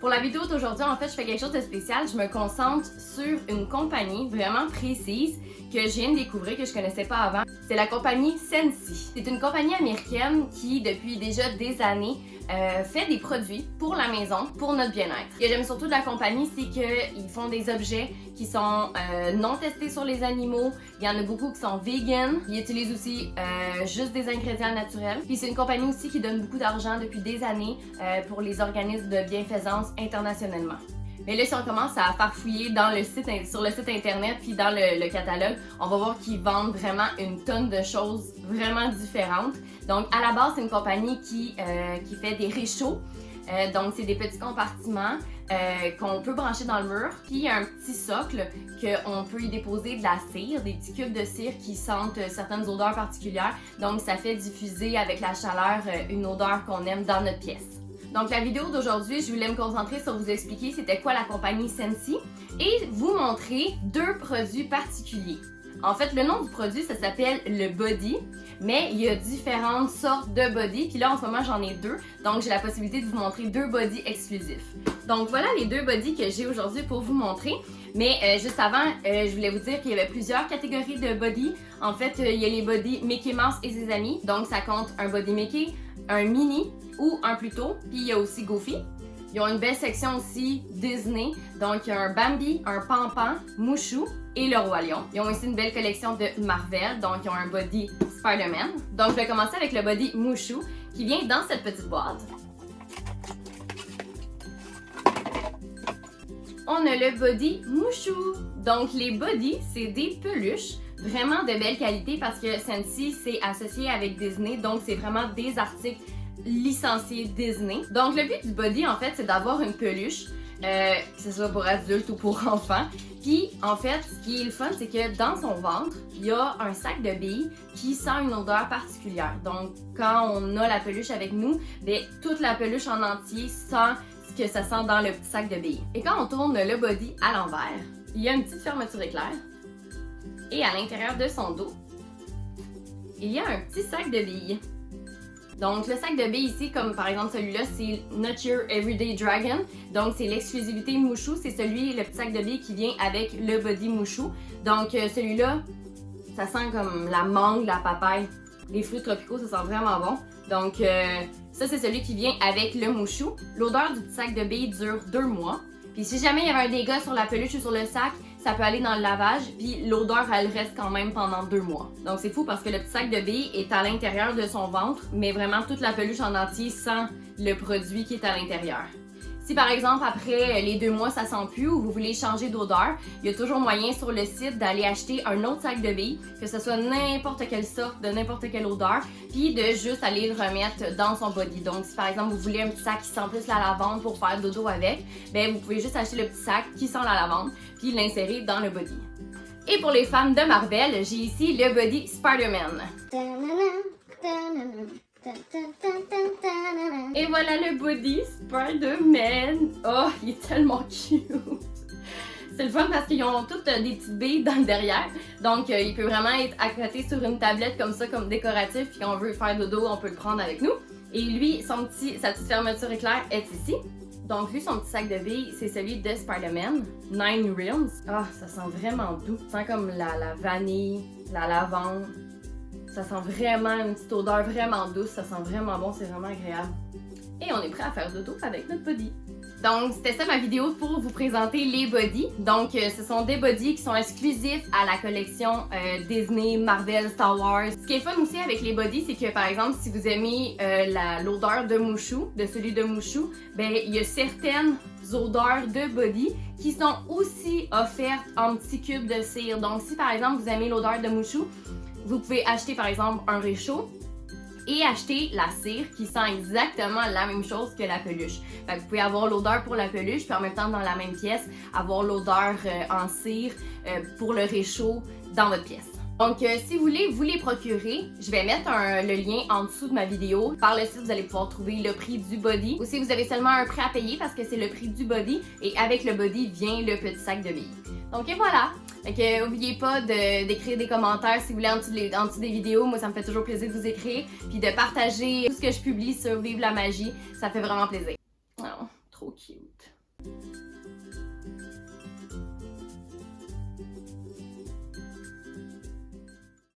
Pour la vidéo d'aujourd'hui, en fait, je fais quelque chose de spécial. Je me concentre sur une compagnie vraiment précise que je viens de découvrir, que je connaissais pas avant. C'est la compagnie Scentsy. C'est une compagnie américaine qui, depuis déjà des années, fait des produits pour la maison, pour notre bien-être. Ce que j'aime surtout de la compagnie, c'est qu'ils font des objets qui sont non testés sur les animaux. Il y en a beaucoup qui sont vegan. Ils utilisent aussi juste des ingrédients naturels. Puis c'est une compagnie aussi qui donne beaucoup d'argent depuis des années pour les organismes de bienfaisance internationalement. Mais là, si on commence à farfouiller sur le site internet puis dans le catalogue, on va voir qu'ils vendent vraiment une tonne de choses vraiment différentes. Donc, à la base, c'est une compagnie qui fait des réchauds. Donc, c'est des petits compartiments qu'on peut brancher dans le mur. Puis, il y a un petit socle qu'on peut y déposer de la cire, des petits cubes de cire qui sentent certaines odeurs particulières. Donc, ça fait diffuser avec la chaleur une odeur qu'on aime dans notre pièce. Donc la vidéo d'aujourd'hui, je voulais me concentrer sur vous expliquer c'était quoi la compagnie Scentsy et vous montrer deux produits particuliers. En fait, le nom du produit, ça s'appelle le Body, mais il y a différentes sortes de body, puis là en ce moment j'en ai deux, donc j'ai la possibilité de vous montrer deux body exclusifs. Donc voilà les deux body que j'ai aujourd'hui pour vous montrer. Mais juste avant, je voulais vous dire qu'il y avait plusieurs catégories de body. En fait, il y a les body Mickey Mouse et ses amis, donc ça compte un body Mickey, un mini ou un Pluto, puis il y a aussi Goofy. Ils ont une belle section aussi Disney, donc il y a un Bambi, un Pampan, Mouchou et le Roi Lion. Ils ont aussi une belle collection de Marvel, donc ils ont un body Spider-Man. Donc je vais commencer avec le body Mouchou qui vient dans cette petite boîte. On a le body Mouchou. Donc les body, c'est des peluches vraiment de belle qualité parce que Scentsy c'est associé avec Disney, donc c'est vraiment des articles licenciés Disney. Donc le but du body en fait c'est d'avoir une peluche, que ce soit pour adultes ou pour enfants. Puis en fait ce qui est le fun c'est que dans son ventre il y a un sac de billes qui sent une odeur particulière. Donc quand on a la peluche avec nous, bien, toute la peluche en entier sent ce que ça sent dans le petit sac de billes. Et quand on tourne le body à l'envers, il y a une petite fermeture éclair. Et à l'intérieur de son dos, il y a un petit sac de billes. Donc le sac de billes ici, comme par exemple celui-là, c'est Not Your Everyday Dragon. Donc c'est l'exclusivité Mouchou, c'est le petit sac de billes qui vient avec le body Mouchou. Donc celui-là, ça sent comme la mangue, la papaye, les fruits tropicaux, ça sent vraiment bon. Donc ça c'est celui qui vient avec le Mouchou. L'odeur du petit sac de billes dure 2 mois. Puis si jamais il y avait un dégât sur la peluche ou sur le sac, ça peut aller dans le lavage, puis l'odeur, elle reste quand même pendant 2 mois. Donc c'est fou parce que le petit sac de billes est à l'intérieur de son ventre, mais vraiment toute la peluche en entier sent le produit qui est à l'intérieur. Si par exemple après les 2 mois ça sent plus ou vous voulez changer d'odeur, il y a toujours moyen sur le site d'aller acheter un autre sac de billes, que ce soit n'importe quelle sorte, de n'importe quelle odeur, puis de juste aller le remettre dans son body. Donc si par exemple vous voulez un petit sac qui sent plus la lavande pour faire dodo avec, ben vous pouvez juste acheter le petit sac qui sent la lavande, puis l'insérer dans le body. Et pour les fans de Marvel, j'ai ici le body Spider-Man. Et voilà le body Spider-Man. Oh, il est tellement cute. C'est le fun parce qu'ils ont toutes des petites billes dans le derrière. Donc, il peut vraiment être à côté sur une tablette comme ça, comme décoratif. Puis quand on veut faire dodo, on peut le prendre avec nous. Et lui, sa petite fermeture éclair est ici. Donc lui, son petit sac de billes, c'est celui de Spider-Man, 9 Realms. Ah, ça sent vraiment doux. Ça sent comme la vanille, la lavande. Ça sent vraiment une petite odeur vraiment douce, ça sent vraiment bon, c'est vraiment agréable. Et on est prêt à faire dodo avec notre body. Donc c'était ça ma vidéo pour vous présenter les body. Donc ce sont des body qui sont exclusifs à la collection Disney, Marvel, Star Wars. Ce qui est fun aussi avec les body, c'est que par exemple si vous aimez l'odeur de Mouchou, de celui de Mouchou, ben il y a certaines odeurs de body qui sont aussi offertes en petits cubes de cire. Donc si par exemple vous aimez l'odeur de Mouchou, vous pouvez acheter par exemple un réchaud et acheter la cire qui sent exactement la même chose que la peluche. Fait que vous pouvez avoir l'odeur pour la peluche puis en même temps dans la même pièce avoir l'odeur en cire pour le réchaud dans votre pièce. Donc si vous voulez vous les procurer, je vais mettre le lien en dessous de ma vidéo. Par le site, vous allez pouvoir trouver le prix du body. Aussi, vous avez seulement un prêt à payer parce que c'est le prix du body et avec le body vient le petit sac de billes. Donc et voilà! Fait que n'oubliez pas d'écrire des commentaires si vous voulez en dessous des vidéos. Moi, ça me fait toujours plaisir de vous écrire. Puis de partager tout ce que je publie sur Vive la magie. Ça fait vraiment plaisir. Oh, Trop cute.